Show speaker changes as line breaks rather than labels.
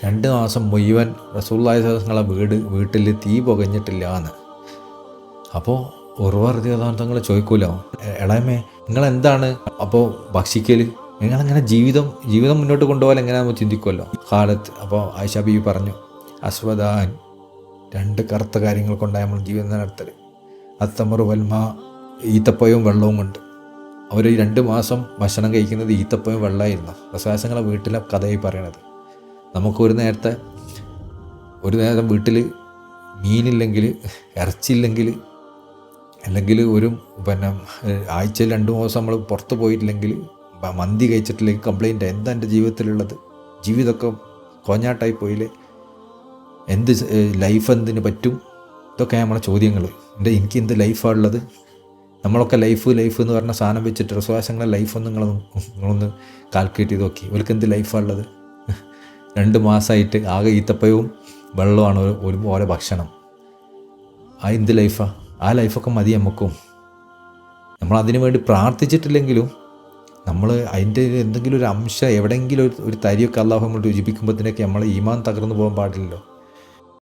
2 മാസം മുഴുവൻ റസൂലുള്ളാഹി സ്വല്ലല്ലാഹു അലൈഹി വസല്ലം വീട്ടിൽ തീ പുകഞ്ഞിട്ടില്ല എന്ന്. അപ്പോൾ ഉർവ റളിയല്ലാഹു തങ്ങൾ ചോദിക്കൂലോ, എളയമേ നിങ്ങളെന്താണ് അപ്പോൾ ഭക്ഷിക്കൽ, നിങ്ങളങ്ങനെ ജീവിതം മുന്നോട്ട് കൊണ്ടുപോകാൻ എങ്ങനെയാണെന്ന് ചിന്തിക്കുമല്ലോ. ഖാലത്ത്, അപ്പോൾ ആയിഷ ബീവി പറഞ്ഞു, അസ്വദാൻ, 2 കറുത്ത കാര്യങ്ങൾ കൊണ്ടാണ് നമ്മൾ ജീവിതം നടത്തൽ. അത്തമറു വൽമാ, ഈത്തപ്പഴവും വെള്ളവും കൊണ്ട്. അവർ 2 മാസം ഭക്ഷണം കഴിക്കുന്നത് ഈത്തപ്പഴവും വെള്ളമായിരുന്നു. റസൂലുള്ളാഹിയുടെ വീട്ടിലെ കഥയായി പറയണത്. നമുക്ക് ഒരു നേരം വീട്ടിൽ മീനില്ലെങ്കിൽ, ഇറച്ചിയില്ലെങ്കിൽ, അല്ലെങ്കിൽ ആഴ്ചയിൽ 2 ദിവസം നമ്മൾ പുറത്ത് പോയിട്ടില്ലെങ്കിൽ, മന്തി കഴിച്ചിട്ടില്ലെങ്കിൽ കംപ്ലൈൻറ്റ്. എന്താ എൻ്റെ ജീവിതത്തിലുള്ളത്? ജീവിതമൊക്കെ കോഞ്ഞാട്ടായി പോയില്ലേ? ലൈഫ് എന്തിന് പറ്റും? ഇതൊക്കെ നമ്മളെ ചോദ്യങ്ങൾ. എനിക്ക് എന്ത് ലൈഫാണ് ഉള്ളത്? നമ്മളൊക്കെ ലൈഫ് എന്ന് പറഞ്ഞ സാധനം വെച്ചിട്ട് റസൂലുള്ളാഹിയുടെ ലൈഫൊന്നും നിങ്ങളൊന്ന് കാൽക്കുലേറ്റ് ചെയ്ത് നോക്കി. ഇവർക്ക് എന്ത് ലൈഫാണ് ഉള്ളത്? 2 മാസമായിട്ട് ആകെ ഈത്തപ്പഴവും വെള്ളമാണ് ഓരോ ഭക്ഷണം. എന്ത് ലൈഫാണ്? ആ ലൈഫൊക്കെ മതി നമുക്കും. നമ്മളതിനു വേണ്ടി പ്രാർത്ഥിച്ചിട്ടില്ലെങ്കിലും നമ്മൾ അതിൻ്റെ എന്തെങ്കിലും ഒരു അംശം, എവിടെയെങ്കിലും ഒരു തരിയൊക്കെ അല്ലാഹു നമ്മൾ രുചിപ്പിക്കുമ്പോഴത്തേക്ക് നമ്മളെ ഈമാൻ തകർന്നു പോകാൻ പാടില്ലല്ലോ.